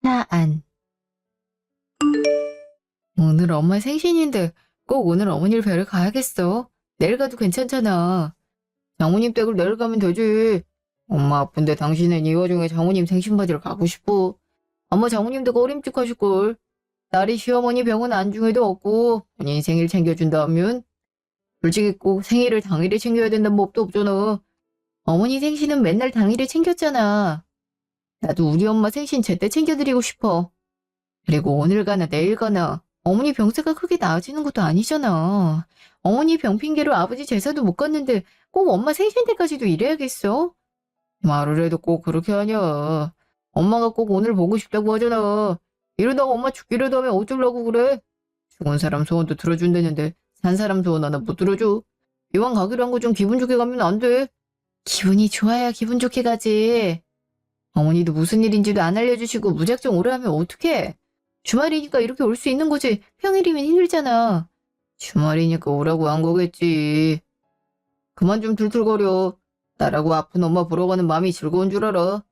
사안. 오늘 엄마 생신인데 꼭 오늘 어머니를 뵈러 가야겠어. 내일 가도 괜찮잖아. 장모님 댁을 내일 가면 되지. 엄마 아픈데 당신은 이 와중에 장모님 생신 맞으러 가고 싶어. 엄마 장모님 댁 어림직하실걸. 딸이 시어머니 병원 안중에도 없고 본인 생일 챙겨준다면? 솔직히 꼭 생일을 당일에 챙겨야 된다는 법도 없잖아. 어머니 생신은 맨날 당일에 챙겼잖아. 나도 우리 엄마 생신 제때 챙겨드리고 싶어. 그리고 오늘 가나 내일 가나 어머니 병세가 크게 나아지는 것도 아니잖아. 어머니 병 핑계로 아버지 제사도 못 갔는데 꼭 엄마 생신 때까지도 이래야겠어? 말을 해도 꼭 그렇게 하냐. 엄마가 꼭 오늘 보고 싶다고 하잖아. 이러다가 엄마 죽기라도 하면 어쩌려고 그래? 죽은 사람 소원도 들어준다는데 산 사람 소원 하나 못 들어줘. 이왕 가기로 한 거 좀 기분 좋게 가면 안 돼. 기분이 좋아야 기분 좋게 가지. 어머니도 무슨 일인지도 안 알려주시고 무작정 오래 하면 어떡해? 주말이니까 이렇게 올 수 있는 거지. 평일이면 힘들잖아. 주말이니까 오라고 한 거겠지. 그만 좀 툴툴거려. 나라고 아픈 엄마 보러 가는 마음이 즐거운 줄 알아.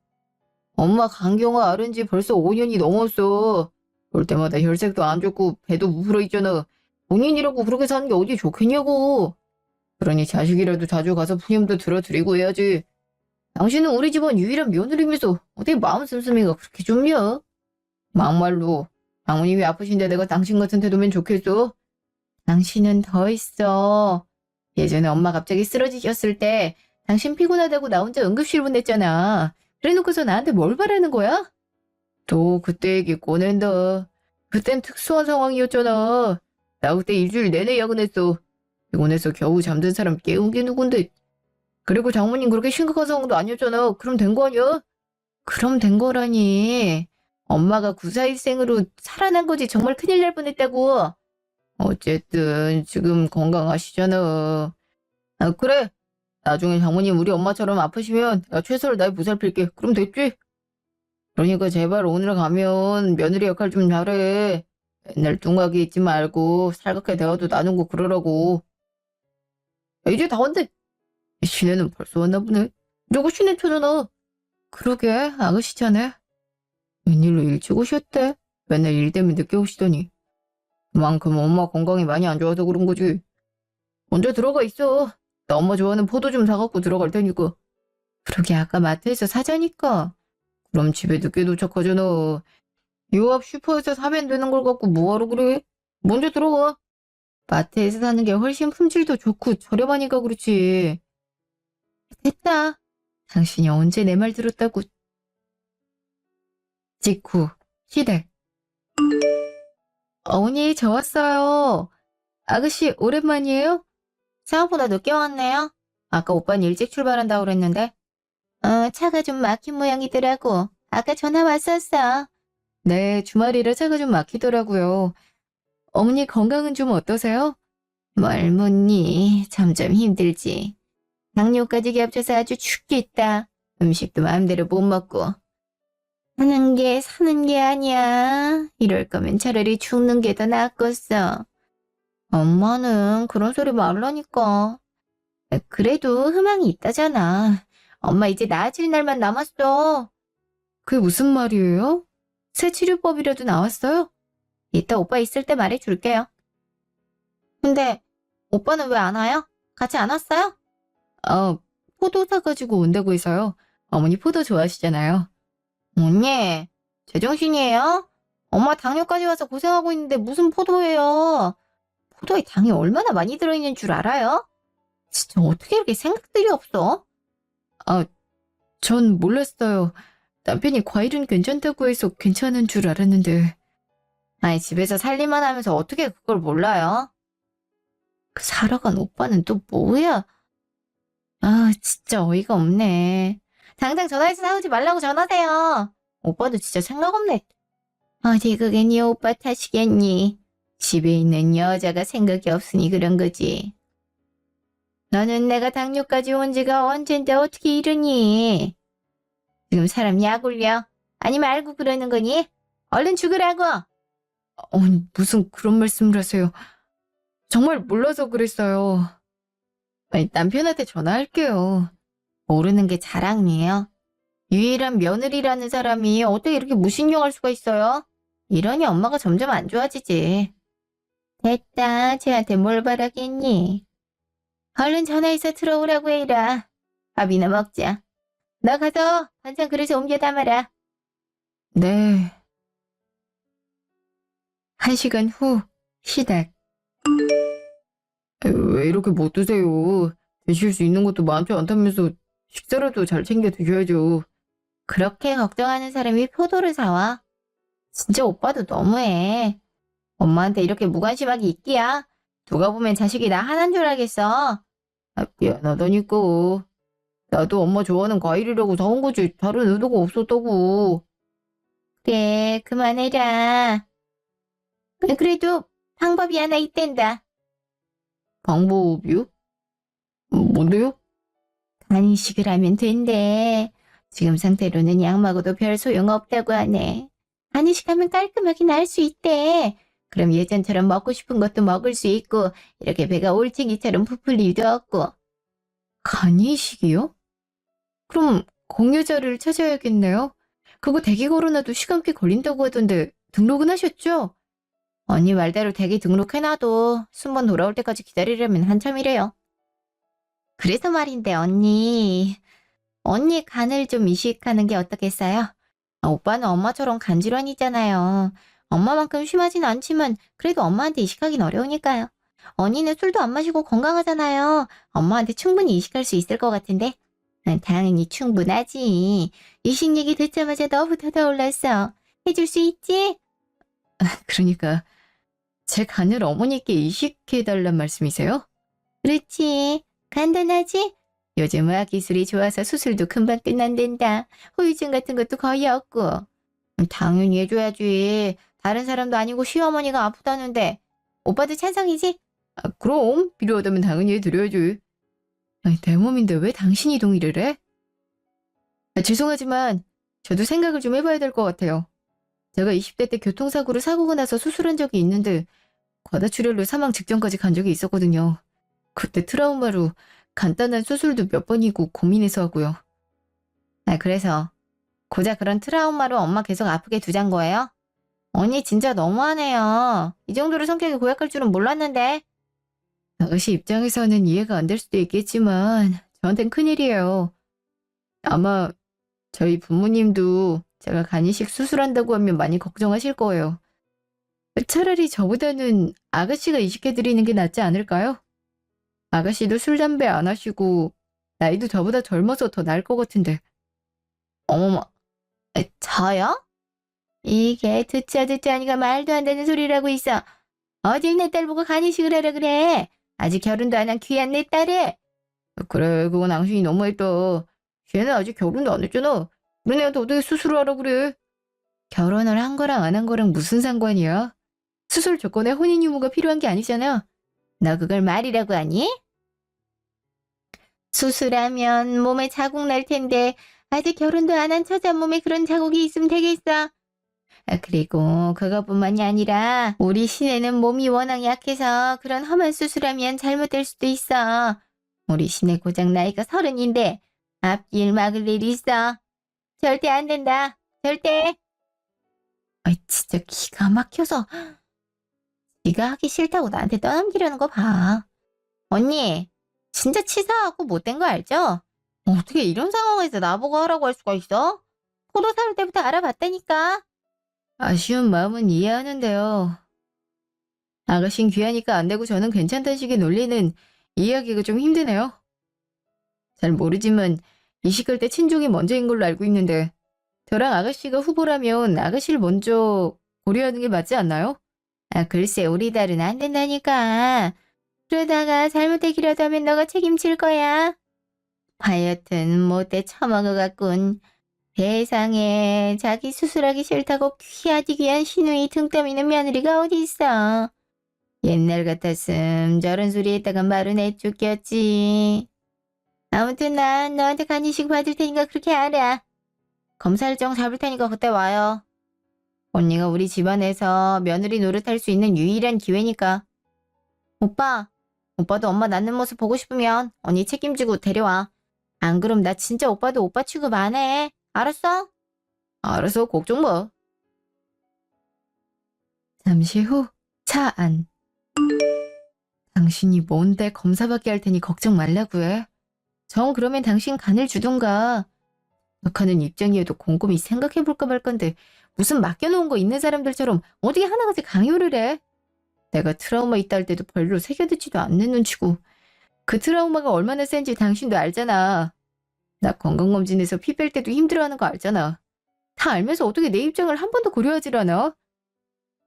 엄마 간경화 앓은 지 벌써 5년이 넘었어. 볼 때마다 혈색도 안 좋고 배도 부풀어 있잖아. 본인이라고 그렇게 사는 게 어디 좋겠냐고. 그러니 자식이라도 자주 가서 푸념도 들어드리고 해야지. 당신은 우리 집안 유일한 며느리면서 어떻게 마음 씀씀이가 그렇게 좁냐? 막말로 장모님이 아프신데 내가 당신 같은 태도면 좋겠어? 당신은 더 있어. 예전에 엄마 갑자기 쓰러지셨을 때 당신 피곤하다고 나 혼자 응급실 보냈잖아. 그래놓고서 나한테 뭘 바라는 거야? 또 그때 얘기 꺼낸다. 그땐 특수한 상황이었잖아. 나 그때 일주일 내내 야근했어. 피곤해서 겨우 잠든 사람 깨운 게 누군데. 그리고 장모님 그렇게 심각한 상황도 아니었잖아. 그럼 된 거 아니야? 그럼 된 거라니. 엄마가 구사일생으로 살아난 거지 정말 큰일 날 뻔했다고. 어쨌든 지금 건강하시잖아. 아, 그래. 나중에 장모님 우리 엄마처럼 아프시면 내가 최선을 다해 보살필게. 그럼 됐지? 그러니까 제발 오늘 가면 며느리 역할 좀 잘해. 맨날 뚱하게 있지 말고 살갑게 대화도 나누고 그러라고. 야, 이제 다 왔네. 시내는 벌써 왔나 보네. 저거 시내 쳐잖아. 그러게 아가씨잖아. 웬일로 일찍 오셨대? 맨날 일 때문에 늦게 오시더니. 그만큼 엄마 건강이 많이 안 좋아서 그런 거지. 먼저 들어가 있어. 나 엄마 좋아하는 포도 좀 사갖고 들어갈 테니까. 그러게 아까 마트에서 사자니까. 그럼 집에 늦게 도착하잖아. 요 앞 슈퍼에서 사면 되는 걸 갖고 뭐하러 그래? 먼저 들어가. 마트에서 사는 게 훨씬 품질도 좋고 저렴하니까 그렇지. 됐다. 당신이 언제 내 말 들었다고. 직후, 시댁. 어머니, 저 왔어요. 아가씨, 오랜만이에요? 생각보다 늦게 왔네요. 아까 오빠는 일찍 출발한다고 그랬는데. 차가 좀 막힌 모양이더라고. 아까 전화 왔었어. 네, 주말이라 차가 좀 막히더라고요. 어머니 건강은 좀 어떠세요? 뭘 묻니? 점점 힘들지. 당뇨까지 겹쳐서 아주 죽겠다. 음식도 마음대로 못 먹고. 사는 게 아니야. 이럴 거면 차라리 죽는 게 더 낫겠어. 엄마는 그런 소리 말라니까. 그래도 희망이 있다잖아. 엄마 이제 나아질 날만 남았어. 그게 무슨 말이에요? 새 치료법이라도 나왔어요? 이따 오빠 있을 때 말해줄게요. 근데 오빠는 왜 안 와요? 같이 안 왔어요? 포도 사가지고 온다고 해서요. 어머니 포도 좋아하시잖아요. 언니, 제정신이에요? 엄마 당뇨까지 와서 고생하고 있는데 무슨 포도예요? 포도에 당이 얼마나 많이 들어있는 줄 알아요? 진짜 어떻게 이렇게 생각들이 없어? 아, 전 몰랐어요. 남편이 과일은 괜찮다고 해서 괜찮은 줄 알았는데. 아니, 집에서 살림만 하면서 어떻게 그걸 몰라요? 그 살아간 오빠는 또 뭐야? 아, 진짜 어이가 없네. 당장 전화해서 싸우지 말라고 전화세요. 오빠도 진짜 생각 없네. 어디 그게 네 오빠 탓이겠니? 집에 있는 여자가 생각이 없으니 그런 거지. 너는 내가 당뇨까지 온 지가 언젠데 어떻게 이러니? 지금 사람 약 올려? 아니면 알고 그러는 거니? 얼른 죽으라고! 무슨 그런 말씀을 하세요. 정말 몰라서 그랬어요. 아니, 남편한테 전화할게요. 모르는 게 자랑이에요. 유일한 며느리라는 사람이 어떻게 이렇게 무신경할 수가 있어요? 이러니 엄마가 점점 안 좋아지지. 됐다. 쟤한테 뭘 바라겠니? 얼른 전화해서 들어오라고 해라. 밥이나 먹자. 나 가서 반찬 그릇에 옮겨 담아라. 네. 1시간 후 시댁. 왜 이렇게 못 드세요? 드실 수 있는 것도 많지 않다면서 식사라도 잘 챙겨 드셔야죠. 그렇게 걱정하는 사람이 포도를 사와? 진짜 오빠도 너무해. 엄마한테 이렇게 무관심하게 있기야. 누가 보면 자식이 나 하나인 줄 알겠어. 미안하다니까. 나도 엄마 좋아하는 과일이라고 사온 거지 다른 의도가 없었다고. 그래, 그만해라. 그래도 방법이 하나 있댄다. 방법이요? 뭔데요? 간이식을 하면 된대. 지금 상태로는 약 먹어도 별 소용없다고 하네. 간이식하면 깔끔하게 나을 수 있대. 그럼 예전처럼 먹고 싶은 것도 먹을 수 있고 이렇게 배가 올챙이처럼 부풀 일도 없고. 간이식이요? 그럼 공유자를 찾아야겠네요. 그거 대기 걸어놔도 시간 꽤 걸린다고 하던데 등록은 하셨죠? 언니 말대로 대기 등록해놔도 순번 돌아올 때까지 기다리려면 한참이래요. 그래서 말인데 언니 간을 좀 이식하는 게 어떻겠어요? 오빠는 엄마처럼 간질환이잖아요. 엄마만큼 심하진 않지만 그래도 엄마한테 이식하긴 어려우니까요. 언니는 술도 안 마시고 건강하잖아요. 엄마한테 충분히 이식할 수 있을 것 같은데. 당연히 충분하지. 이식 얘기 듣자마자 너부터 더 올랐어. 해줄 수 있지? 그러니까 제 간을 어머니께 이식해달란 말씀이세요? 그렇지. 간단하지? 요즘 의학기술이 좋아서 수술도 금방 끝난댄다. 후유증 같은 것도 거의 없고. 당연히 해줘야지. 다른 사람도 아니고 시어머니가 아프다는데. 오빠도 찬성이지? 그럼 필요하다면 당연히 해드려야지. 내 몸인데 왜 당신이 동의를 해? 죄송하지만 저도 생각을 좀 해봐야 될 것 같아요. 제가 20대 때 교통사고로 사고가 나서 수술한 적이 있는데 과다출혈로 사망 직전까지 간 적이 있었거든요. 그때 트라우마로 간단한 수술도 몇 번이고 고민해서 하고요. 그래서 고작 그런 트라우마로 엄마 계속 아프게 두잔 거예요? 언니 진짜 너무하네요. 이 정도로 성격이 고약할 줄은 몰랐는데. 아가씨 입장에서는 이해가 안 될 수도 있겠지만 저한텐 큰일이에요. 아마 저희 부모님도 제가 간이식 수술한다고 하면 많이 걱정하실 거예요. 차라리 저보다는 아가씨가 이식해드리는 게 낫지 않을까요? 아가씨도 술, 담배 안 하시고 나이도 저보다 젊어서 더 나을 것 같은데. 어머머, 저요? 이게 듣자 하니까 말도 안 되는 소리라고 있어. 어딜 내 딸 보고 간이식을 하라 그래. 아직 결혼도 안 한 귀한 내 딸을. 그래, 그건 당신이 너무했다. 걔는 아직 결혼도 안 했잖아. 그런 애한테 어떻게 수술을 하라 그래. 결혼을 한 거랑 안 한 거랑 무슨 상관이야? 수술 조건에 혼인 유무가 필요한 게 아니잖아. 너 그걸 말이라고 하니? 수술하면 몸에 자국 날 텐데 아직 결혼도 안 한 처자 몸에 그런 자국이 있으면 되겠어? 그리고 그것뿐만이 아니라 우리 시내는 몸이 워낙 약해서 그런 험한 수술하면 잘못될 수도 있어. 우리 시내 고작 나이가 30인데 앞길 막을 일 있어. 절대 안 된다. 절대. 진짜 기가 막혀서. 네가 하기 싫다고 나한테 떠넘기려는 거 봐. 언니, 진짜 치사하고 못된 거 알죠? 어떻게 이런 상황에서 나보고 하라고 할 수가 있어? 포도 사올 때부터 알아봤다니까. 아쉬운 마음은 이해하는데요. 아가씨는 귀하니까 안 되고 저는 괜찮다는 식의 논리는 이해하기가 좀 힘드네요. 잘 모르지만 이식할 때 친족이 먼저인 걸로 알고 있는데 저랑 아가씨가 후보라면 아가씨를 먼저 고려하는 게 맞지 않나요? 글쎄 우리 딸은 안 된다니까. 그러다가 잘못되기라도 하면 너가 책임질 거야. 하여튼 못돼 처먹어갖군. 세상에 자기 수술하기 싫다고 귀하디 귀한 시누이 등 떠미는 며느리가 어디 있어. 옛날 같았음 저런 소리 했다가 말은 해죽겠지. 아무튼 난 너한테 간이식 받을 테니까 그렇게 알아. 검사 일정 잡을 테니까 그때 와요. 언니가 우리 집안에서 며느리 노릇할 수 있는 유일한 기회니까. 오빠도 엄마 낳는 모습 보고 싶으면 언니 책임지고 데려와. 안 그럼 나 진짜 오빠도 오빠 취급 안 해. 알았어? 알았어, 걱정 마. 잠시 후, 차 안. 당신이 뭔데 검사받게 할 테니 걱정 말라고 해. 정 그러면 당신 간을 주던가. 하는 입장이어도 곰곰이 생각해볼까 말 건데 무슨 맡겨놓은 거 있는 사람들처럼 어떻게 하나같이 강요를 해. 내가 트라우마 있다 할 때도 별로 새겨듣지도 않는 눈치고 그 트라우마가 얼마나 센지 당신도 알잖아. 나 건강검진에서 피 뺄 때도 힘들어하는 거 알잖아. 다 알면서 어떻게 내 입장을 한 번도 고려하질 않아?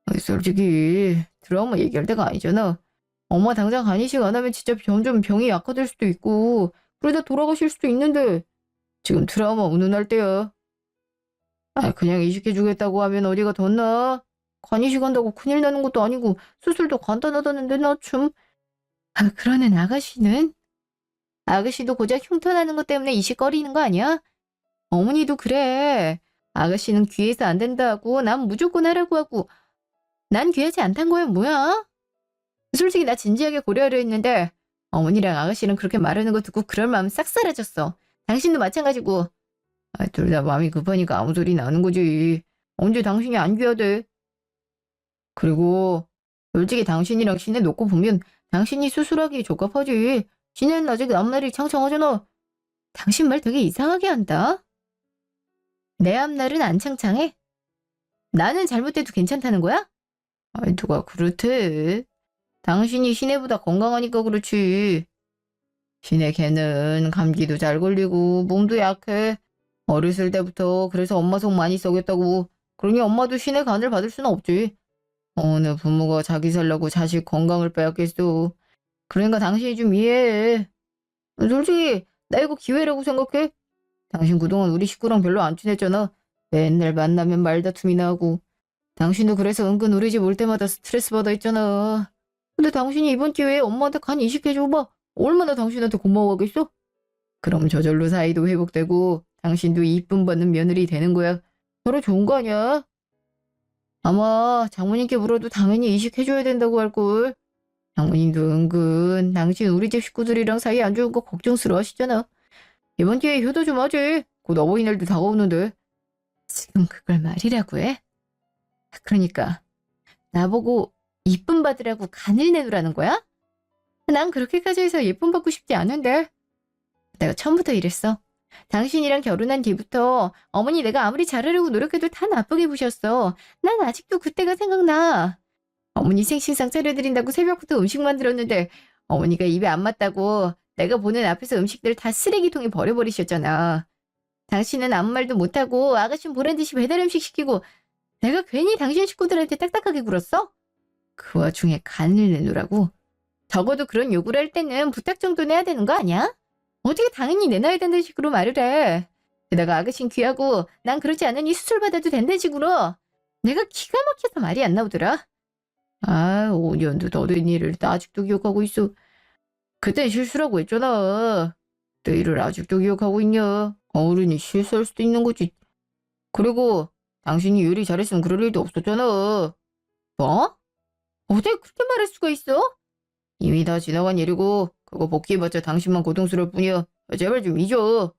아니, 솔직히 트라우마 얘기할 때가 아니잖아. 엄마 당장 간이식 안 하면 진짜 점점 병이 약화될 수도 있고 그러다 돌아가실 수도 있는데 지금 트라우마 운운할 때야. 아, 그냥 이식해주겠다고 하면 어디가 덧나? 간이식 한다고 큰일 나는 것도 아니고 수술도 간단하다는데 나 좀... 아, 그러는 아가씨는? 아가씨도 고작 흉터나는 것 때문에 이식거리는 거 아니야? 어머니도 그래. 아가씨는 귀해서 안 된다고 난 무조건 하라고 하고 난 귀하지 않단 거야 뭐야? 솔직히 나 진지하게 고려하려 했는데 어머니랑 아가씨랑 그렇게 말하는 거 듣고 그럴 마음 싹 사라졌어. 당신도 마찬가지고. 아, 둘 다 마음이 급하니까 아무 소리 나는 거지. 언제 당신이 안 귀하대? 그리고 솔직히 당신이랑 시내 놓고 보면 당신이 수술하기 적합하지. 시내는 아직 앞날이 창창하잖아. 당신 말 되게 이상하게 한다. 내 앞날은 안 창창해? 나는 잘못돼도 괜찮다는 거야? 아이, 누가 그렇대. 당신이 시내보다 건강하니까 그렇지. 시내 걔는 감기도 잘 걸리고 몸도 약해. 어렸을 때부터 그래서 엄마 속 많이 썩였다고. 그러니 엄마도 신의 간을 받을 수는 없지. 어느 부모가 자기 살라고 자식 건강을 빼앗겠어. 그러니까 당신이 좀 이해해. 솔직히 나 이거 기회라고 생각해. 당신 그동안 우리 식구랑 별로 안 친했잖아. 맨날 만나면 말다툼이나 하고. 당신도 그래서 은근 우리 집 올 때마다 스트레스 받아 있잖아. 근데 당신이 이번 기회에 엄마한테 간 이식해줘봐. 얼마나 당신한테 고마워하겠어? 그럼 저절로 사이도 회복되고 당신도 이쁨 받는 며느리 되는 거야. 서로 좋은 거 아니야? 아마 장모님께 물어도 당연히 이식해줘야 된다고 할걸. 장모님도 은근 당신 우리 집 식구들이랑 사이 안 좋은 거 걱정스러워 하시잖아. 이번 기회에 효도 좀 하지. 곧 어버이날도 다가오는데. 지금 그걸 말이라고 해? 그러니까 나보고 이쁨 받으라고 간을 내놓으라는 거야? 난 그렇게까지 해서 예쁨 받고 싶지 않은데. 내가 처음부터 이랬어. 당신이랑 결혼한 뒤부터 어머니 내가 아무리 잘하려고 노력해도 다 나쁘게 보셨어. 난 아직도 그때가 생각나. 어머니 생신상 차려드린다고 새벽부터 음식 만들었는데 어머니가 입에 안 맞다고 내가 보는 앞에서 음식들 다 쓰레기통에 버려버리셨잖아. 당신은 아무 말도 못하고 아가씨는 보란듯이 배달 음식 시키고 내가 괜히 당신 식구들한테 딱딱하게 굴었어? 그 와중에 간을 내놓으라고? 적어도 그런 요구를 할 때는 부탁 정도는 해야 되는 거 아니야? 어떻게 당연히 내놔야 된다는 식으로 말을 해. 게다가 아가씨는 귀하고 난 그렇지 않으니 수술 받아도 된다는 식으로. 내가 기가 막혀서 말이 안 나오더라. 아, 5년도 더 된 일을 나 아직도 기억하고 있어. 그땐 실수라고 했잖아. 내 일을 아직도 기억하고 있냐? 어른이 실수할 수도 있는 거지. 그리고 당신이 요리 잘했으면 그럴 일도 없었잖아. 뭐? 어떻게 그렇게 말할 수가 있어? 이미 다 지나간 일이고 그거 복귀해봤자 당신만 고통스러울 뿐이야. 제발 좀 잊어.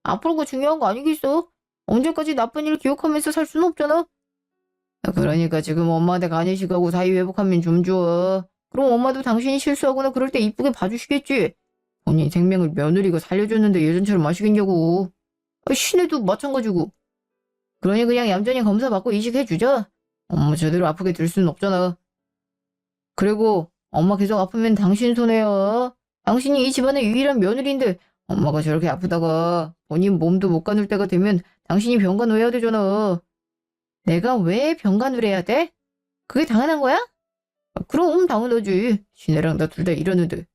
앞으로가 중요한 거 아니겠어? 언제까지 나쁜 일 기억하면서 살 수는 없잖아. 그러니까 지금 엄마한테 간이식하고 사이 회복하면 좀 줘. 그럼 엄마도 당신이 실수하거나 그럴 때 이쁘게 봐주시겠지. 본인 생명을 며느리가 살려줬는데 예전처럼 마시겠냐고. 신혜도 마찬가지고. 그러니 그냥 얌전히 검사 받고 이식해주자. 엄마 제대로 아프게 될 수는 없잖아. 그리고 엄마 계속 아프면 당신 손해야. 당신이 이 집안의 유일한 며느리인데 엄마가 저렇게 아프다가 본인 몸도 못 가눌 때가 되면 당신이 병간호 해야 되잖아. 내가 왜 병간호를 해야 돼? 그게 당연한 거야? 그럼 당연하지. 시내랑 나 둘 다 이러는데.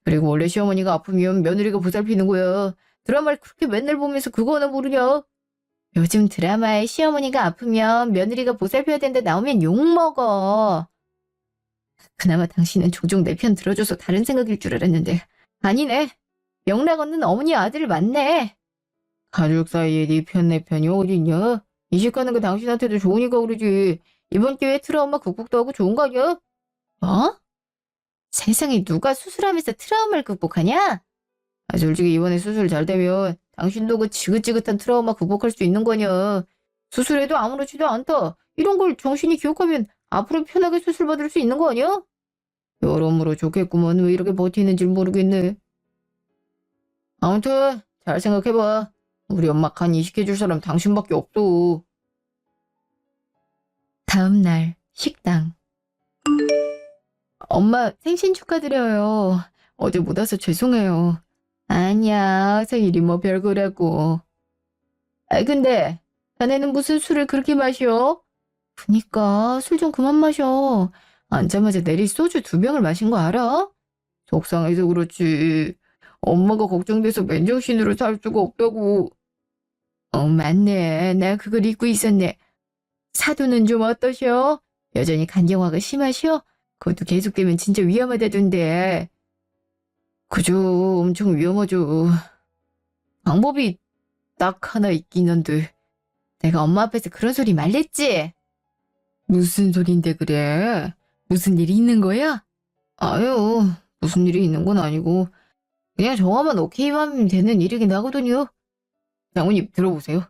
그리고 원래 시어머니가 아프면 며느리가 보살피는 거야. 드라마를 그렇게 맨날 보면서 그거 하나 모르냐? 요즘 드라마에 시어머니가 아프면 며느리가 보살펴야 된다 나오면 욕먹어. 그나마 당신은 종종 내 편 들어줘서 다른 생각일 줄 알았는데 아니네. 명락 없는 어머니 아들을 만네. 가족 사이에 네 편 내 편이 어딨냐? 이식하는 게 당신한테도 좋으니까 그러지. 이번 기회에 트라우마 극복도 하고 좋은 거 아니야? 뭐? 세상에 누가 수술하면서 트라우마를 극복하냐? 아, 솔직히 이번에 수술 잘 되면 당신도 그 지긋지긋한 트라우마 극복할 수 있는 거냐. 수술해도 아무렇지도 않다. 이런 걸 정신이 기억하면 앞으로 편하게 수술받을 수 있는 거 아니야? 여러모로 좋겠구먼. 왜 이렇게 버티는지 모르겠네. 아무튼 잘 생각해봐. 우리 엄마 간 이식해줄 사람 당신밖에 없어. 다음 날 식당. 엄마 생신 축하드려요. 어제 못 와서 죄송해요. 아니야, 생일이 뭐 별거라고. 근데 자네는 무슨 술을 그렇게 마셔? 그니까 술 좀 그만 마셔. 앉자마자 내리 소주 2병을 마신 거 알아? 속상해서 그렇지. 엄마가 걱정돼서 맨정신으로 살 수가 없다고. 맞네. 나 그걸 잊고 있었네. 사돈은 좀 어떠셔? 여전히 간경화가 심하셔? 그것도 계속되면 진짜 위험하다던데. 그죠, 엄청 위험하죠. 방법이 딱 하나 있긴 한데. 내가 엄마 앞에서 그런 소리 말랬지? 무슨 소린데 그래? 무슨 일이 있는 거야? 아유, 무슨 일이 있는 건 아니고 그냥 정화만 오케이만 하면 되는 일이긴 하거든요. 장모님 들어보세요.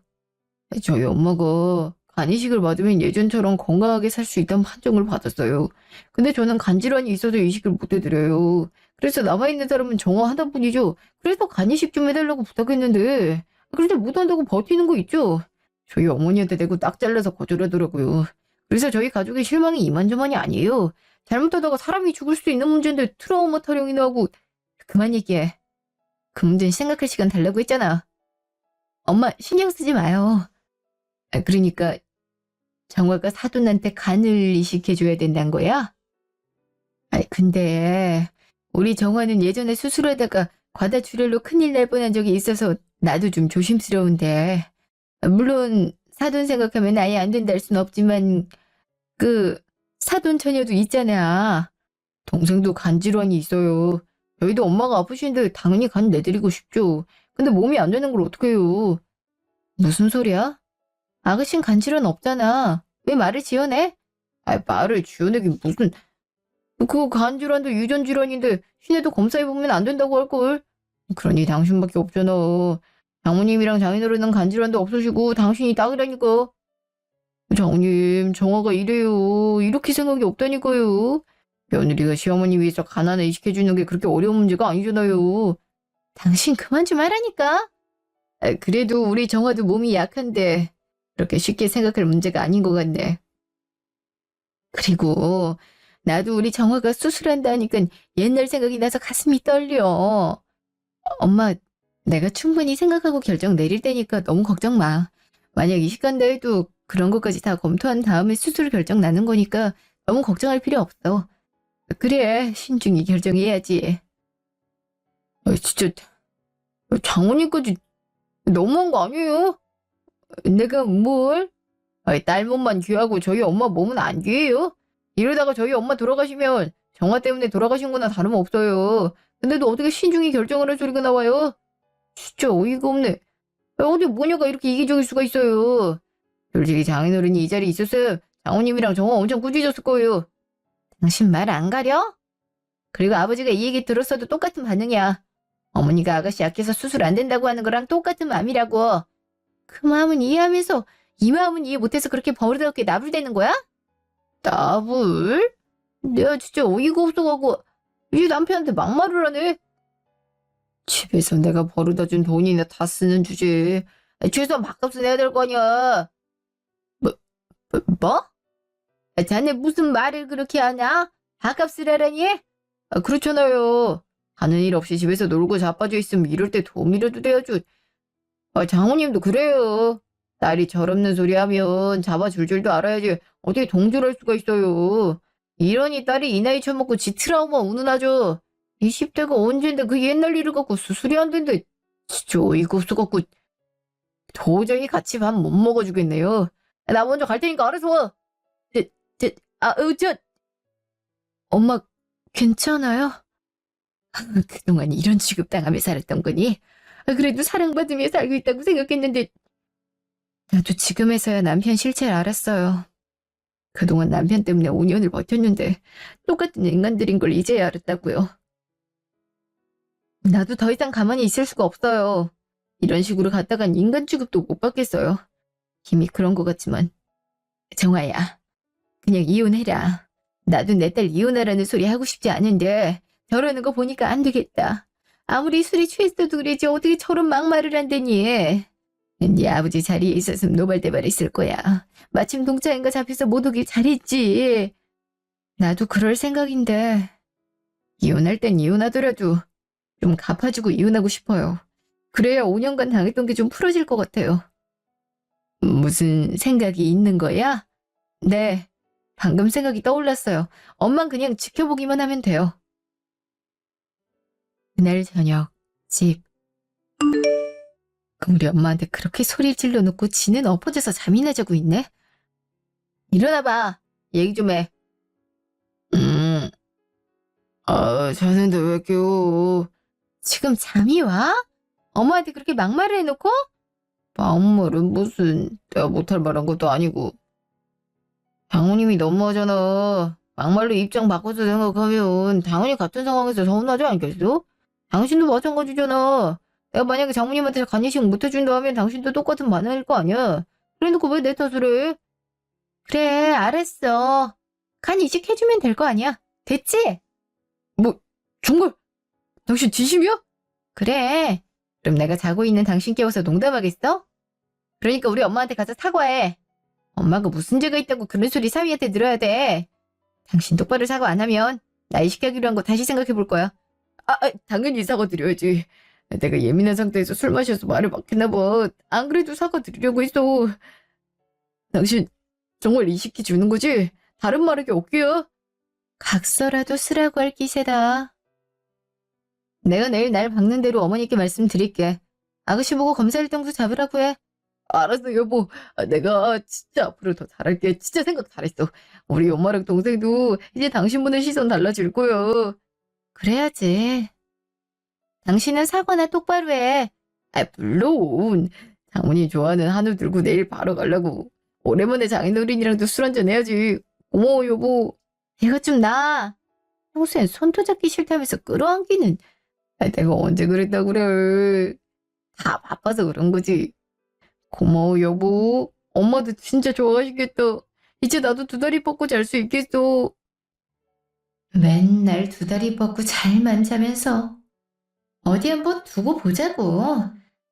저희 엄마가 간이식을 받으면 예전처럼 건강하게 살 수 있다는 판정을 받았어요. 근데 저는 간질환이 있어서 이식을 못 해드려요. 그래서 남아있는 사람은 정화 하나뿐이죠. 그래서 간이식 좀 해달라고 부탁했는데 그런데 못한다고 버티는 거 있죠. 저희 어머니한테 대고 딱 잘라서 거절하더라고요. 그래서 저희 가족의 실망이 이만저만이 아니에요. 잘못하다가 사람이 죽을 수도 있는 문제인데 트라우마 타령이나 하고. 그만 얘기해. 그 문제는 생각할 시간 달라고 했잖아. 엄마 신경 쓰지 마요. 그러니까 정화가 사돈한테 간을 이식해줘야 된다는 거야? 근데 우리 정화는 예전에 수술하다가 과다출혈로 큰일 날 뻔한 적이 있어서 나도 좀 조심스러운데. 물론 사돈 생각하면 아예 안 된다 할 순 없지만 그 사돈 처녀도 있잖아. 동생도 간질환이 있어요. 저희도 엄마가 아프신데 당연히 간 내드리고 싶죠. 근데 몸이 안 되는 걸 어떡해요. 무슨 소리야? 아가씨는 간질환 없잖아. 왜 말을 지어내? 말을 지어내긴 무슨. 그 간질환도 유전질환인데 신혜도 검사해보면 안 된다고 할걸. 그러니 당신밖에 없잖아. 장모님이랑 장인어른은 간질환도 없으시고 당신이 딱이라니까. 장모님, 정화가 이래요. 이렇게 생각이 없다니까요. 며느리가 시어머니 위해서 간 하나 이식해주는 게 그렇게 어려운 문제가 아니잖아요. 당신 그만 좀 하라니까. 그래도 우리 정화도 몸이 약한데 그렇게 쉽게 생각할 문제가 아닌 것 같네. 그리고 나도 우리 정화가 수술한다니까 옛날 생각이 나서 가슴이 떨려. 엄마, 내가 충분히 생각하고 결정 내릴 테니까 너무 걱정 마. 만약 이식한다 해도 그런 것까지 다 검토한 다음에 수술 결정 나는 거니까 너무 걱정할 필요 없어. 그래, 신중히 결정해야지. 진짜 장모님까지 너무한 거 아니에요? 내가 뭘? 딸 몸만 귀하고 저희 엄마 몸은 안 귀해요? 이러다가 저희 엄마 돌아가시면 정화 때문에 돌아가신 거나 다름없어요. 근데도 어떻게 신중히 결정을 할 소리가 나와요? 진짜 어이가 없네. 어디 모녀가 이렇게 이기적일 수가 있어요. 솔직히 장인어른이 이 자리에 있었어요. 장모님이랑 정화 엄청 꾸짖었을 거예요. 당신 말 안 가려? 그리고 아버지가 이 얘기 들었어도 똑같은 반응이야. 어머니가 아가씨 약해서 수술 안 된다고 하는 거랑 똑같은 마음이라고. 그 마음은 이해하면서 이 마음은 이해 못해서 그렇게 버릇없게 나불대는 거야? 나불? 내가 진짜 어이가 없어가고 이 남편한테 막말을 하네. 집에서 내가 벌어다 준 돈이나 다 쓰는 주제에 최소한 밥값은 해야 될 거 아니야. 뭐? 자네 무슨 말을 그렇게 하냐? 밥값을 하라니? 그렇잖아요. 하는 일 없이 집에서 놀고 자빠져 있으면 이럴 때 도움이라도 돼야죠. 장모님도 그래요. 딸이 철없는 소리 하면 잡아줄 줄도 알아야지 어떻게 동조할 수가 있어요. 이러니 딸이 이 나이 처먹고 지 트라우마 운운하죠. 20대가 언젠데 그 옛날 일을 갖고 수술이 안 된대. 진짜 어이가 없어갖고 도저히 같이 밥 못 먹어주겠네요. 나 먼저 갈 테니까 알아서 와. 엄마 괜찮아요? 그동안 이런 취급당하며 살았던 거니? 그래도 사랑받으며 살고 있다고 생각했는데 나도 지금에서야 남편 실체를 알았어요. 그동안 남편 때문에 5년을 버텼는데 똑같은 인간들인 걸 이제야 알았다고요. 나도 더 이상 가만히 있을 수가 없어요. 이런 식으로 갔다간 인간 취급도 못 받겠어요. 힘이 그런 것 같지만. 정아야, 그냥 이혼해라. 나도 내 딸 이혼하라는 소리 하고 싶지 않은데 저러는 거 보니까 안 되겠다. 아무리 술이 취했어도 그러지 어떻게 저런 막말을 한다니. 네 아버지 자리에 있었으면 노발대발했을 거야. 마침 동창인가 잡혀서 못 오길 잘했지. 나도 그럴 생각인데 이혼할 땐 이혼하더라도 좀 갚아주고 이혼하고 싶어요. 그래야 5년간 당했던 게 좀 풀어질 것 같아요. 무슨 생각이 있는 거야? 네, 방금 생각이 떠올랐어요. 엄만 그냥 지켜보기만 하면 돼요. 그날 저녁, 집. 우리 엄마한테 그렇게 소리를 질러놓고 지는 엎어져서 잠이나 자고 있네? 일어나봐. 얘기 좀 해. 자는데 왜 깨워? 지금 잠이 와? 엄마한테 그렇게 막말을 해놓고? 막말은 무슨, 내가 못할 말한 것도 아니고. 장모님이 너무하잖아. 막말로 입장 바꿔서 생각하면 당연히 같은 상황에서 서운하지 않겠어? 당신도 마찬가지잖아. 내가 만약에 장모님한테 간이식 못 해준다 하면 당신도 똑같은 반응일 거 아니야. 그래놓고 왜 내 탓을 해? 그래, 알았어. 간이식 해주면 될 거 아니야. 됐지? 뭐, 정말, 당신 진심이야? 그래. 그럼 내가 자고 있는 당신 깨워서 농담하겠어? 그러니까 우리 엄마한테 가서 사과해. 엄마가 무슨 죄가 있다고 그런 소리 사위한테 들어야 돼. 당신 똑바로 사과 안 하면 나 이식하기로 한 거 다시 생각해 볼 거야. 당연히 사과드려야지. 내가 예민한 상태에서 술 마셔서 말을 막 했나 봐. 안 그래도 사과드리려고 했어. 당신 정말 이식해 주는 거지? 다른 말하기 없게요. 각서라도 쓰라고 할 기세다. 내가 내일 날 박는 대로 어머니께 말씀드릴게. 아가씨 보고 검사 일정도 잡으라고 해. 알았어, 여보. 내가 진짜 앞으로 더 잘할게. 진짜 생각 잘했어. 우리 엄마랑 동생도 이제 당신 보는 시선 달라질 거야. 그래야지. 당신은 사과나 똑바로 해. 물론. 장모님 좋아하는 한우 들고 내일 바로 가려고. 오랜만에 장인어른이랑도 술 한잔 해야지. 고마워, 여보. 얘가 좀 나. 평소엔 손도 잡기 싫다면서 끌어안기는. 내가 언제 그랬다고 그래. 다 바빠서 그런 거지. 고마워, 여보. 엄마도 진짜 좋아하시겠다. 이제 나도 두 다리 뻗고 잘 수 있겠어. 맨날 두 다리 뻗고 잘만 자면서. 어디 한번 두고 보자고.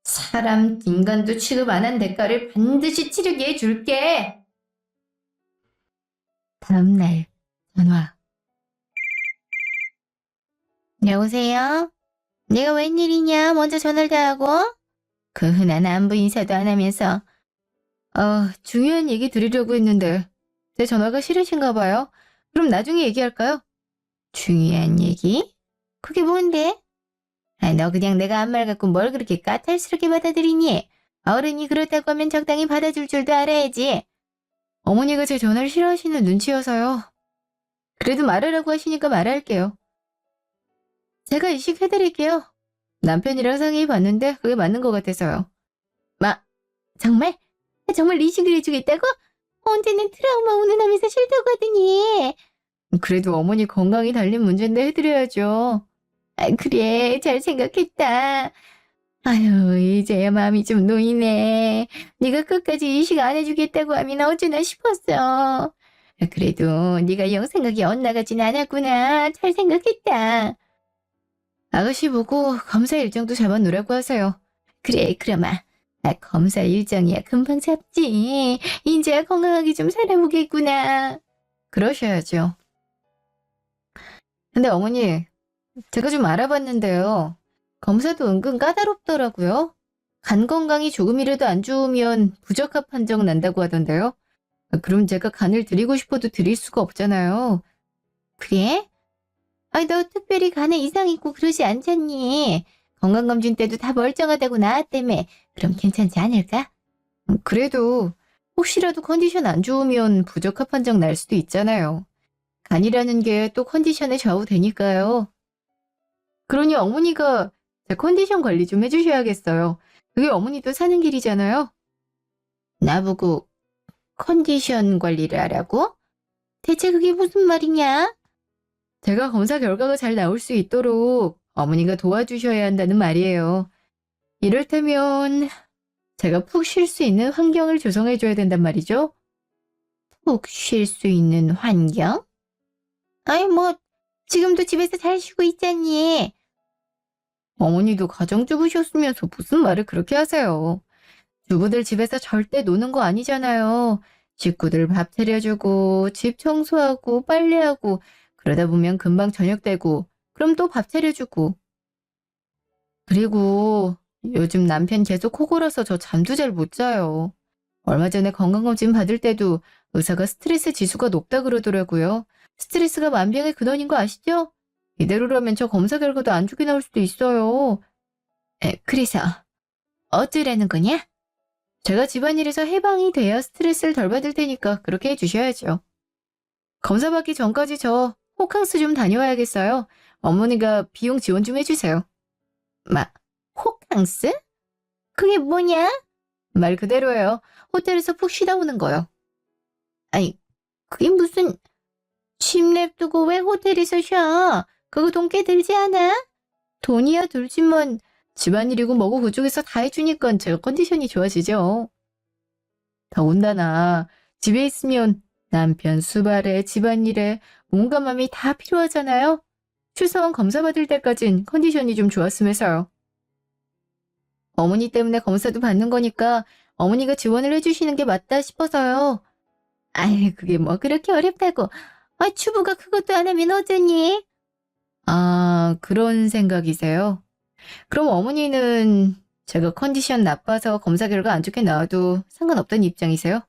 사람, 인간도 취급 안 한 대가를 반드시 치르게 해줄게. 다음날 전화. 여보세요? 내가 웬일이냐? 먼저 전화를 다 하고? 그 흔한 안부 인사도 안 하면서. 중요한 얘기 드리려고 했는데 제 전화가 싫으신가 봐요. 그럼 나중에 얘기할까요? 중요한 얘기? 그게 뭔데? 너 그냥 내가 한 말 갖고 뭘 그렇게 까탈스럽게 받아들이니? 어른이 그렇다고 하면 적당히 받아줄 줄도 알아야지. 어머니가 제 전화를 싫어하시는 눈치여서요. 그래도 말하라고 하시니까 말할게요. 제가 이식해드릴게요. 남편이랑 상의해봤는데 그게 맞는 것 같아서요. 정말? 정말 이식을 해주겠다고? 언제는 트라우마 운운하면서 싫다고 하더니. 그래도 어머니 건강이 달린 문제인데 해드려야죠. 그래, 잘 생각했다. 아유, 이제야 마음이 좀 놓이네. 네가 끝까지 이식 안 해주겠다고 하면 어쩌나 싶었어. 그래도 네가 영 생각이 엇나가진 않았구나. 잘 생각했다. 아가씨 보고 검사 일정도 잡아놓으라고 하세요. 그래, 그럼아. 검사 일정이야 금방 잡지. 이제야 건강하게 좀 살아보겠구나. 그러셔야죠. 근데 어머니, 제가 좀 알아봤는데요. 검사도 은근 까다롭더라고요. 간 건강이 조금이라도 안 좋으면 부적합 판정 난다고 하던데요. 그럼 제가 간을 드리고 싶어도 드릴 수가 없잖아요. 그래? 너 특별히 간에 이상 있고 그러지 않잖니. 건강검진 때도 다 멀쩡하다고 나왔다며. 그럼 괜찮지 않을까? 그래도 혹시라도 컨디션 안 좋으면 부적합 판정 날 수도 있잖아요. 간이라는 게 또 컨디션에 좌우되니까요. 그러니 어머니가 제 컨디션 관리 좀 해주셔야겠어요. 그게 어머니도 사는 길이잖아요. 나보고 컨디션 관리를 하라고? 대체 그게 무슨 말이냐? 제가 검사 결과가 잘 나올 수 있도록 어머니가 도와주셔야 한다는 말이에요. 이를테면 제가 푹 쉴 수 있는 환경을 조성해줘야 된단 말이죠. 푹 쉴 수 있는 환경? 아이, 뭐, 지금도 집에서 잘 쉬고 있잖니. 어머니도 가정주부셨으면서 무슨 말을 그렇게 하세요. 주부들 집에서 절대 노는 거 아니잖아요. 식구들 밥 차려주고, 집 청소하고, 빨래하고, 그러다 보면 금방 저녁 되고, 그럼 또 밥 차려주고. 그리고 요즘 남편 계속 호골아서 저 잠도 잘 못 자요. 얼마 전에 건강검진 받을 때도 의사가 스트레스 지수가 높다 그러더라고요. 스트레스가 만병의 근원인 거 아시죠? 이대로라면 저 검사 결과도 안 좋게 나올 수도 있어요. 그래서 어쩌라는 거냐? 제가 집안일에서 해방이 돼야 스트레스를 덜 받을 테니까 그렇게 해주셔야죠. 검사 받기 전까지 저 호캉스 좀 다녀와야겠어요. 어머니가 비용 지원 좀 해주세요. 호캉스? 그게 뭐냐? 말 그대로예요. 호텔에서 푹 쉬다 오는 거요. 아니, 그게 무슨 집 냅두고 왜 호텔에서 쉬어? 그거 돈 꽤 들지 않아? 돈이야 들지만 집안일이고 뭐고 그쪽에서 다 해주니까 제가 컨디션이 좋아지죠. 더군다나 집에 있으면 남편 수발에 집안일에 온갖 맘이 다 필요하잖아요. 최소한 검사 받을 때까진 컨디션이 좀 좋았으면서요. 어머니 때문에 검사도 받는 거니까 어머니가 지원을 해주시는 게 맞다 싶어서요. 아이, 그게 뭐 그렇게 어렵다고. 주부가 그것도 안 하면 어쩌니? 아, 그런 생각이세요? 그럼 어머니는 제가 컨디션 나빠서 검사 결과 안 좋게 나와도 상관없다는 입장이세요?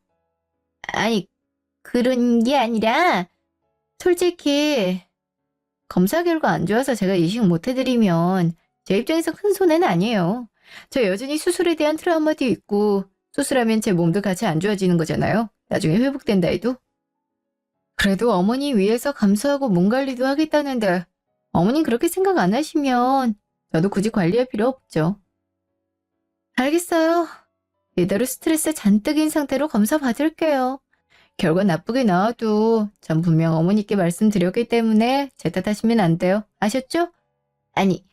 아니, 그런 게 아니라 솔직히 검사 결과 안 좋아서 제가 이식 못 해드리면 제 입장에서 큰 손해는 아니에요. 저 여전히 수술에 대한 트라우마도 있고 수술하면 제 몸도 같이 안 좋아지는 거잖아요. 나중에 회복된다 해도. 그래도 어머니 위해서 감수하고 몸 관리도 하겠다는데 어머님 그렇게 생각 안 하시면 저도 굳이 관리할 필요 없죠. 알겠어요. 이대로 스트레스 잔뜩인 상태로 검사 받을게요. 결과 나쁘게 나와도 전 분명 어머니께 말씀드렸기 때문에 제 탓하시면 안 돼요. 아셨죠? 아니,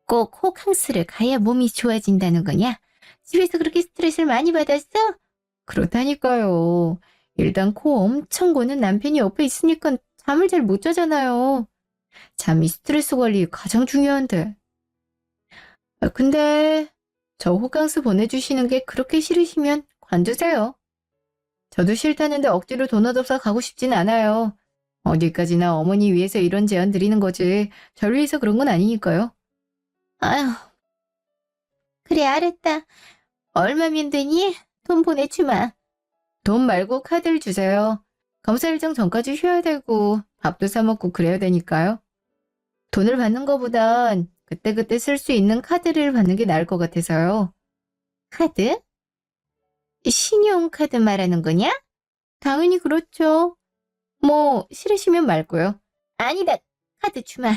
꼭 호캉스를 가야 몸이 좋아진다는 거냐? 집에서 그렇게 스트레스를 많이 받았어? 그렇다니까요. 일단 코 엄청 고는 남편이 옆에 있으니까 잠을 잘 못 자잖아요. 잠이 스트레스 관리 가장 중요한데. 근데 저 호캉스 보내주시는 게 그렇게 싫으시면 관두세요. 저도 싫다는데 억지로 돈 얻어서 가고 싶진 않아요. 어디까지나 어머니 위해서 이런 제안 드리는 거지 절 위해서 그런 건 아니니까요. 아휴, 그래 알았다. 얼마면 되니? 돈 보내주마. 돈 말고 카드를 주세요. 검사 일정 전까지 쉬어야 되고 밥도 사 먹고 그래야 되니까요. 돈을 받는 거보단 그때그때 쓸 수 있는 카드를 받는 게 나을 것 같아서요. 카드? 신용카드 말하는 거냐? 당연히 그렇죠. 뭐 싫으시면 말고요. 아니다. 카드 주마.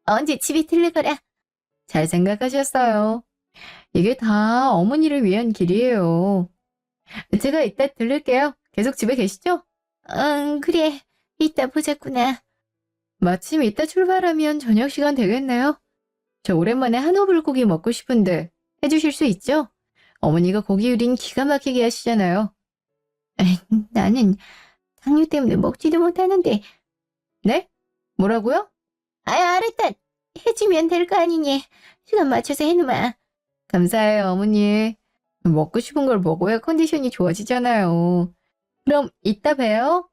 언제 집에 들르거라. 잘 생각하셨어요. 이게 다 어머니를 위한 길이에요. 제가 이따 들를게요. 계속 집에 계시죠? 응, 그래. 이따 보자꾸나. 마침 이따 출발하면 저녁 시간 되겠네요. 저 오랜만에 한우 불고기 먹고 싶은데 해주실 수 있죠? 어머니가 고기 요리는 기가 막히게 하시잖아요. 에이, 나는 당뇨 때문에 먹지도 못하는데. 네? 뭐라고요? 알았다. 해주면 될 거 아니니. 시간 맞춰서 해놓으마. 감사해요, 어머니. 먹고 싶은 걸 먹어야 컨디션이 좋아지잖아요. 그럼 이따 봬요.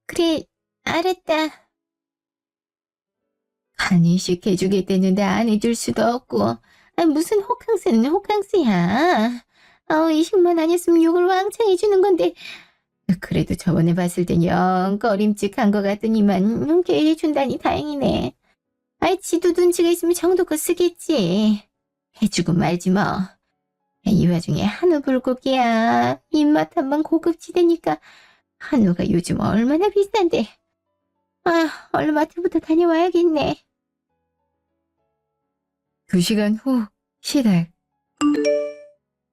그래, 알았다. 간이식 해주겠다는데 안 해줄 수도 없고. 무슨 호캉스는 호캉스야. 이식만 안 했으면 욕을 왕창 해주는 건데. 그래도 저번에 봤을 땐 영 꺼림칙한 것 같더니만 걔 해준다니 다행이네. 지도 눈치가 있으면 정도껏 쓰겠지. 해주고 말지 뭐. 이 와중에 한우 불고기야. 입맛 한번 고급지대니까 한우가 요즘 얼마나 비싼데. 얼른 마트부터 다녀와야겠네. 2시간 후 시댁.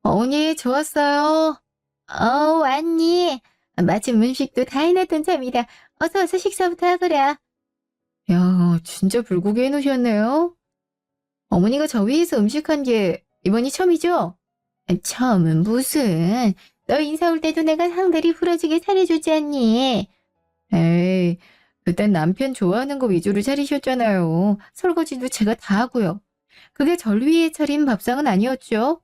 어머니 좋았어요. 왔니? 마침 음식도 다 해놨던 참이라 어서 와서 식사부터 하거라. 야, 진짜 불고기 해놓으셨네요. 어머니가 저 위에서 음식한 게 이번이 처음이죠? 처음은 무슨. 너 인사 올 때도 내가 상다리 부러지게 차려주지 않니? 에이, 그땐 남편 좋아하는 거 위주로 차리셨잖아요. 설거지도 제가 다 하고요. 그게 절 위해 차린 밥상은 아니었죠?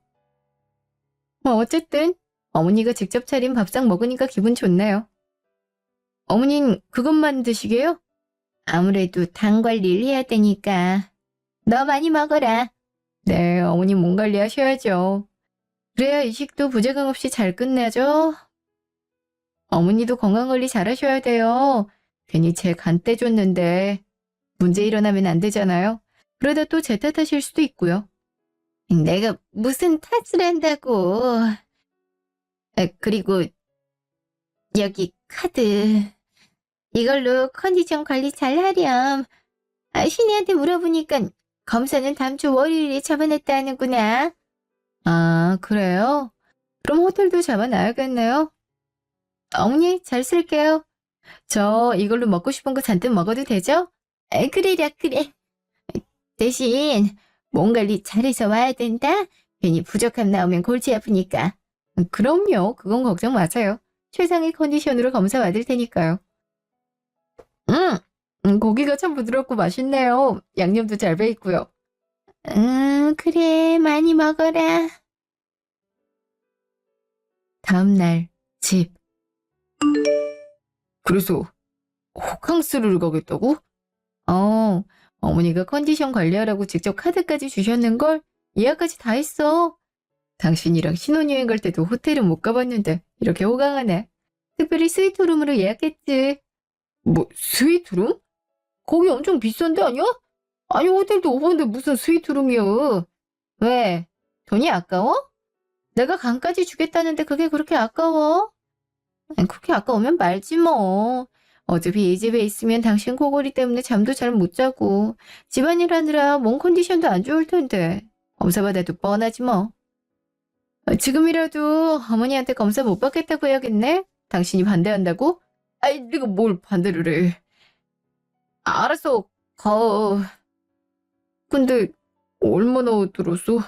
어쨌든 어머니가 직접 차린 밥상 먹으니까 기분 좋네요. 어머닌 그것만 드시게요? 아무래도 당 관리를 해야 되니까. 너 많이 먹어라. 네, 어머님 몸 관리하셔야죠. 그래야 이식도 부작용 없이 잘 끝내죠. 어머니도 건강관리 잘하셔야 돼요. 괜히 제 간 떼줬는데 문제 일어나면 안 되잖아요. 그러다 또 제 탓하실 수도 있고요. 내가 무슨 탓을 한다고. 그리고 여기 카드. 이걸로 컨디션 관리 잘 하렴. 신이한테 물어보니까 검사는 다음 주 월요일에 잡아냈다 하는구나. 아, 그래요? 그럼 호텔도 잡아놔야겠네요. 어머니, 잘 쓸게요. 저 이걸로 먹고 싶은 거 잔뜩 먹어도 되죠? 그래라, 그래. 대신 몸 관리 잘해서 와야 된다. 괜히 부족함 나오면 골치 아프니까. 그럼요. 그건 걱정 마세요. 최상의 컨디션으로 검사 받을 테니까요. 고기가 참 부드럽고 맛있네요. 양념도 잘 배있고요. 그래. 많이 먹어라. 다음날 집. 그래서 호캉스를 가겠다고? 어머니가 컨디션 관리하라고 직접 카드까지 주셨는걸? 예약까지 다 했어. 당신이랑 신혼여행 갈 때도 호텔은 못 가봤는데 이렇게 호강하네. 특별히 스위트룸으로 예약했지. 뭐 스위트룸? 거기 엄청 비싼데 아니야? 아니 호텔도 오버인데 무슨 스위트룸이야. 왜? 돈이 아까워? 내가 간까지 주겠다는데 그게 그렇게 아까워? 그렇게 아까우면 말지 뭐. 어차피 이 집에 있으면 당신 코골이 때문에 잠도 잘 못 자고 집안일 하느라 몸 컨디션도 안 좋을 텐데 검사 받아도 뻔하지 뭐. 지금이라도 어머니한테 검사 못 받겠다고 해야겠네? 당신이 반대한다고? 아이, 내가 뭘 반대를 해. 알았어, 가. 근데 얼마나 들었어?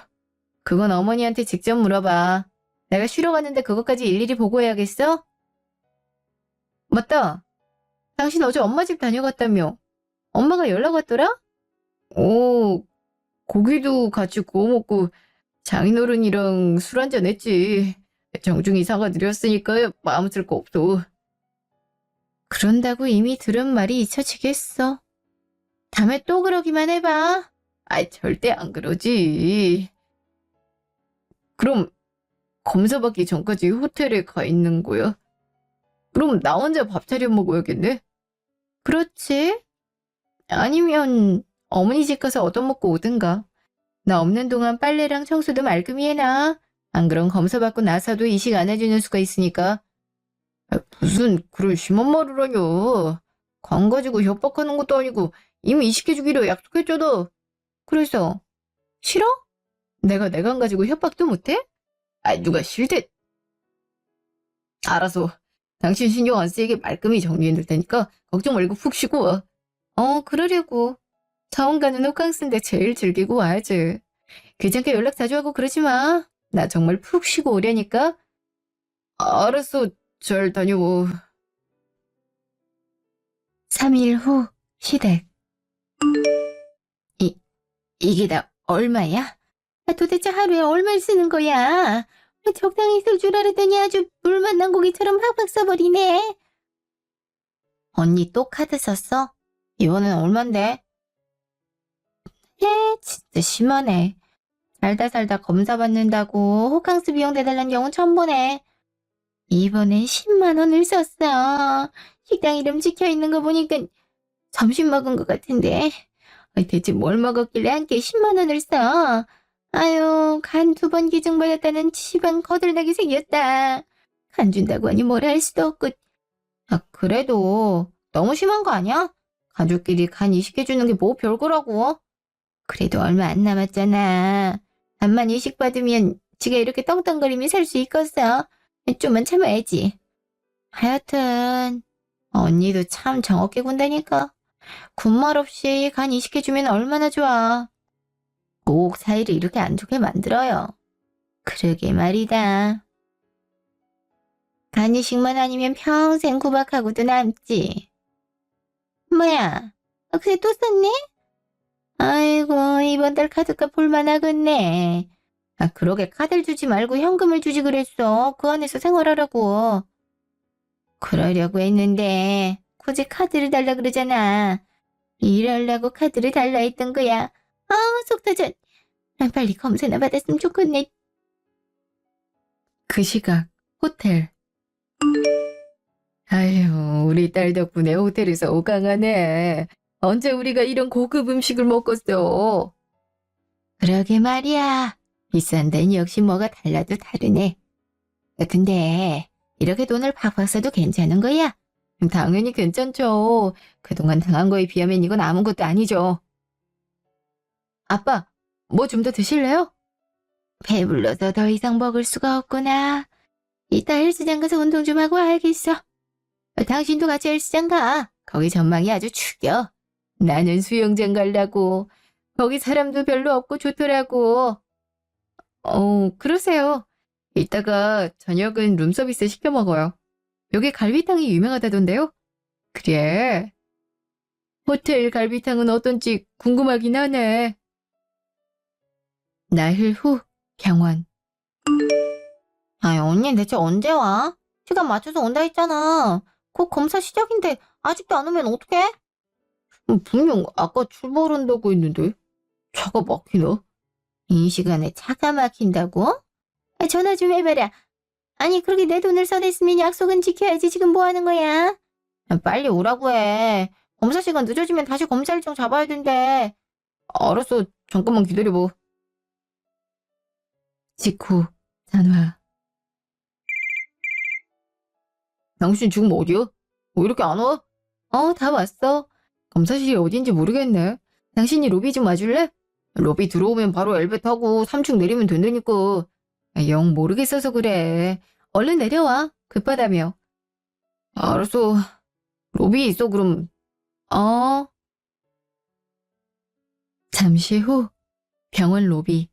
그건 어머니한테 직접 물어봐. 내가 쉬러 갔는데 그것까지 일일이 보고해야겠어? 맞다. 당신 어제 엄마 집 다녀갔다며. 엄마가 연락 왔더라? 오, 고기도 같이 구워 먹고 장인어른이랑 술 한잔 했지. 정중히 사과드렸으니까 마음 쓸 거 없어. 그런다고 이미 들은 말이 잊혀지겠어. 다음에 또 그러기만 해봐. 아이, 절대 안 그러지. 그럼 검사 받기 전까지 호텔에 가 있는 거야? 그럼 나 혼자 밥 차려 먹어야겠네? 그렇지. 아니면 어머니 집 가서 얻어먹고 오든가. 나 없는 동안 빨래랑 청소도 말끔히 해놔. 안 그럼 검사 받고 나서도 이식 안 해주는 수가 있으니까. 무슨 그런 심한 말을 하냐. 간 가지고 협박하는 것도 아니고 이미 이식해주기로 약속했잖아. 그래서 싫어? 내가 내 간 가지고 협박도 못해? 누가 싫대? 알아서 당신 신경 안 쓰이게 말끔히 정리해둘 테니까 걱정 말고 푹 쉬고 와. 그러려고. 처음 가는 호캉스인데 제일 즐기고 와야지. 귀찮게 연락 자주 하고 그러지 마. 나 정말 푹 쉬고 오려니까. 알았어. 잘 다녀와. 3일 후 시댁. 이게 다 얼마야? 도대체 하루에 얼마를 쓰는 거야? 적당히 쓸 줄 알았더니 아주 물 만난 고기처럼 팍팍 써버리네. 언니 또 카드 썼어? 이번엔 얼만데? 진짜 심하네. 살다 살다 검사 받는다고 호캉스 비용 내달란 경우 처음 보네. 이번엔 10만 원을 썼어. 식당 이름 찍혀있는 거 보니까 점심 먹은 것 같은데. 대체 뭘 먹었길래 한 끼에 10만 원을 써? 아유, 간 2번 기증받았다는 치방 거들나게 생겼다. 간 준다고 하니 뭐라 할 수도 없고. 그래도 너무 심한 거 아니야? 가족끼리 간 이식해주는 게 뭐 별거라고. 그래도 얼마 안 남았잖아. 간만 이식받으면 지가 이렇게 떵떵거리며 살 수 있겠어. 좀만 참아야지. 하여튼 언니도 참 정없게 군다니까. 군말 없이 간 이식해주면 얼마나 좋아. 꼭 사이를 이렇게 안 좋게 만들어요. 그러게 말이다. 간이식만 아니면 평생 구박하고도 남지. 뭐야? 글쎄 또 썼네? 아이고 이번 달 카드값 볼만하겠네. 아 그러게 카드를 주지 말고 현금을 주지 그랬어. 그 안에서 생활하라고. 그러려고 했는데 굳이 카드를 달라 그러잖아. 이러려고 카드를 달라 했던 거야. 아우 속 터져. 빨리 검사나 받았으면 좋겠네. 그 시각 호텔. 아휴 우리 딸 덕분에 호텔에서 오강하네. 언제 우리가 이런 고급 음식을 먹었어. 그러게 말이야. 비싼 데는 역시 뭐가 달라도 다르네. 근데 이렇게 돈을 팍팍 써도 괜찮은 거야? 당연히 괜찮죠. 그동안 당한 거에 비하면 이건 아무것도 아니죠. 아빠, 뭐 좀 더 드실래요? 배불러서 더 이상 먹을 수가 없구나. 이따 헬스장 가서 운동 좀 하고 알겠어. 당신도 같이 헬스장 가. 거기 전망이 아주 죽여. 나는 수영장 가려고. 거기 사람도 별로 없고 좋더라고. 그러세요. 이따가 저녁은 룸서비스 시켜 먹어요. 여기 갈비탕이 유명하다던데요? 그래. 호텔 갈비탕은 어떤지 궁금하긴 하네. 나흘 후 병원. 아이 언니 대체 언제 와? 시간 맞춰서 온다 했잖아. 곧 검사 시작인데 아직도 안 오면 어떡해? 분명 아까 출발한다고 했는데 차가 막히나? 이 시간에 차가 막힌다고? 전화 좀 해봐라. 아니 그렇게 내 돈을 써댔으면 약속은 지켜야지. 지금 뭐 하는 거야? 빨리 오라고 해. 검사 시간 늦어지면 다시 검사 일정 잡아야 된대. 알았어. 잠깐만 기다려봐. 직후 전화. 당신 지금 어디야? 왜 이렇게 안 와? 다 왔어. 검사실이 어딘지 모르겠네. 당신이 로비 좀 와줄래? 로비 들어오면 바로 엘베 타고 3층 내리면 된다니까. 영 모르겠어서 그래. 얼른 내려와. 급하다며. 알았어. 로비에 있어 그럼. 어. 잠시 후 병원 로비.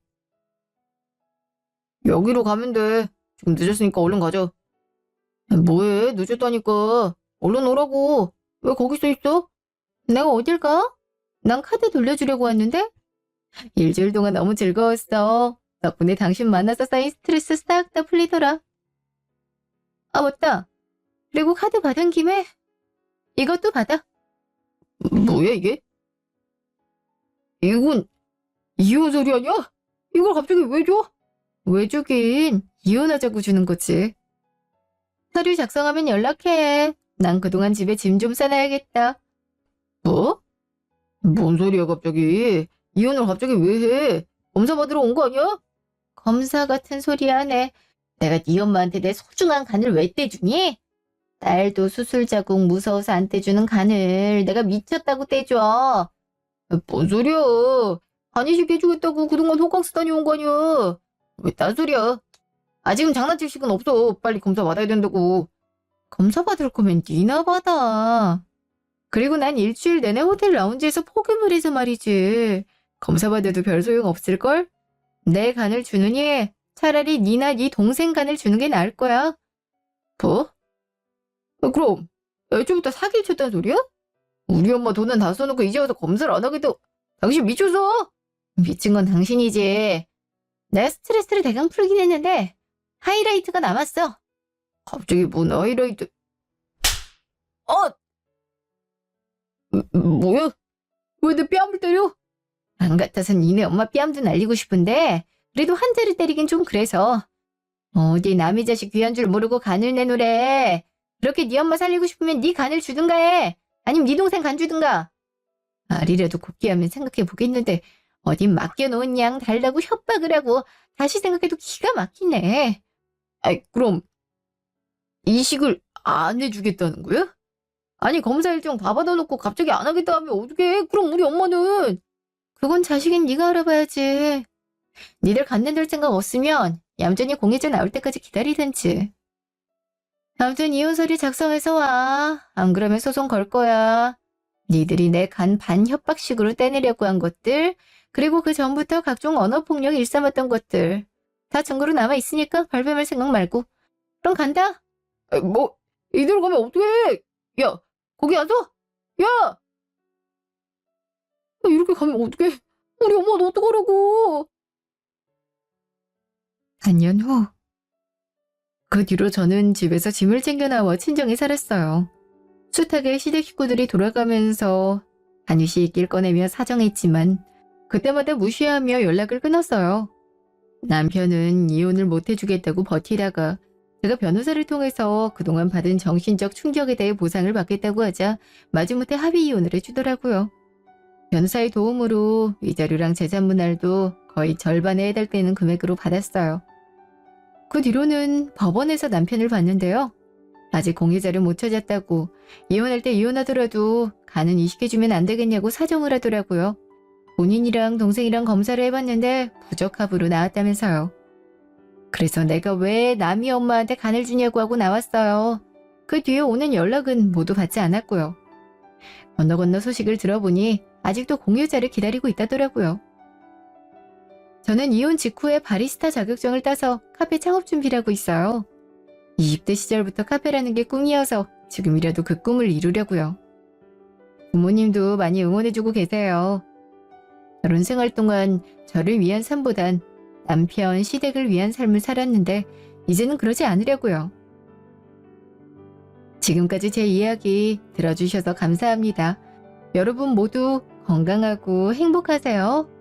여기로 가면 돼. 지금 늦었으니까 얼른 가자. 뭐해? 늦었다니까. 얼른 오라고. 왜 거기서 있어? 내가 어딜 가? 난 카드 돌려주려고 왔는데? 일주일 동안 너무 즐거웠어. 덕분에 당신 만나서 쌓인 스트레스 싹 다 풀리더라. 아 맞다. 그리고 카드 받은 김에 이것도 받아. 뭐야 이게? 이건 이혼 서류 아니야? 이걸 갑자기 왜 줘? 왜 주긴 이혼하자고 주는 거지. 서류 작성하면 연락해. 난 그동안 집에 짐 좀 싸놔야겠다. 뭐? 뭔 소리야 갑자기. 이혼을 갑자기 왜 해? 검사 받으러 온 거 아니야? 검사 같은 소리 하네. 내가 네 엄마한테 내 소중한 간을 왜 떼주니? 딸도 수술 자국 무서워서 안 떼주는 간을 내가 미쳤다고 떼줘. 뭔 소리야. 간이식 해주겠다고 그동안 호캉스 다녀온 거 아니야. 왜 딴소리야. 아직은 장난칠 시간 없어. 빨리 검사 받아야 된다고. 검사 받을 거면 니나 받아. 그리고 난 일주일 내내 호텔 라운지에서 폭음을 해서 말이지. 검사 받아도 별 소용 없을걸? 내 간을 주느니 차라리 니나 니 동생 간을 주는 게 나을 거야. 뭐? 그럼 애초부터 사기를 쳤다는 소리야? 우리 엄마 돈은 다 써놓고 이제 와서 검사를 안 하겠다고. 당신 미쳤어? 미친 건 당신이지. 내가 스트레스를 대강 풀긴 했는데 하이라이트가 남았어. 갑자기 뭔 하이라이트. 뭐야? 왜 내 뺨을 때려? 안 같아선 니네 엄마 뺨도 날리고 싶은데 그래도 한 대를 때리긴 좀 그래서. 어디 남의 자식 귀한 줄 모르고 간을 내놓으래. 그렇게 네 엄마 살리고 싶으면 네 간을 주든가 해. 아니면 네 동생 간 주든가. 말이라도 곱게 하면 생각해 보겠는데 어딘 맡겨놓은 양 달라고 협박을 하고 다시 생각해도 기가 막히네. 아이 그럼 이식을 안 해주겠다는 거야? 아니 검사 일정 다 받아놓고 갑자기 안 하겠다 하면 어떡해? 그럼 우리 엄마는. 그건 자식인 네가 알아봐야지. 니들 간 내놓을 생각 없으면 얌전히 공회전 나올 때까지 기다리든지. 아무튼 이혼 서류 작성해서 와. 안 그러면 소송 걸 거야. 니들이 내 간 반협박식으로 떼내려고 한 것들 그리고 그 전부터 각종 언어폭력 일삼았던 것들. 다 증거로 남아있으니까 발뺌할 생각 말고. 그럼 간다. 뭐, 이대로 가면 어떡해? 야, 거기 앉아! 야! 이렇게 가면 어떡해? 우리 엄마는 어떡하라고? 반년 후. 그 뒤로 저는 집에서 짐을 챙겨 나와 친정에 살았어요. 숱하게 시댁 식구들이 돌아가면서 한유씩 길 꺼내며 사정했지만 그때마다 무시하며 연락을 끊었어요. 남편은 이혼을 못 해주겠다고 버티다가 제가 변호사를 통해서 그동안 받은 정신적 충격에 대해 보상을 받겠다고 하자 마지못해 합의 이혼을 해주더라고요. 변호사의 도움으로 위자료랑 재산 분할도 거의 절반에 해달되는 금액으로 받았어요. 그 뒤로는 법원에서 남편을 봤는데요. 아직 공유자를 못 찾았다고 이혼할 때 이혼하더라도 간은 이식해주면 안 되겠냐고 사정을 하더라고요. 본인이랑 동생이랑 검사를 해봤는데 부적합으로 나왔다면서요. 그래서 내가 왜 남이 엄마한테 간을 주냐고 하고 나왔어요. 그 뒤에 오는 연락은 모두 받지 않았고요. 건너 소식을 들어보니 아직도 공유자를 기다리고 있다더라고요. 저는 이혼 직후에 바리스타 자격증을 따서 카페 창업 준비를 하고 있어요. 20대 시절부터 카페라는 게 꿈이어서 지금이라도 그 꿈을 이루려고요. 부모님도 많이 응원해주고 계세요. 결혼 생활 동안 저를 위한 삶보단 남편, 시댁을 위한 삶을 살았는데 이제는 그러지 않으려고요. 지금까지 제 이야기 들어주셔서 감사합니다. 여러분 모두 건강하고 행복하세요.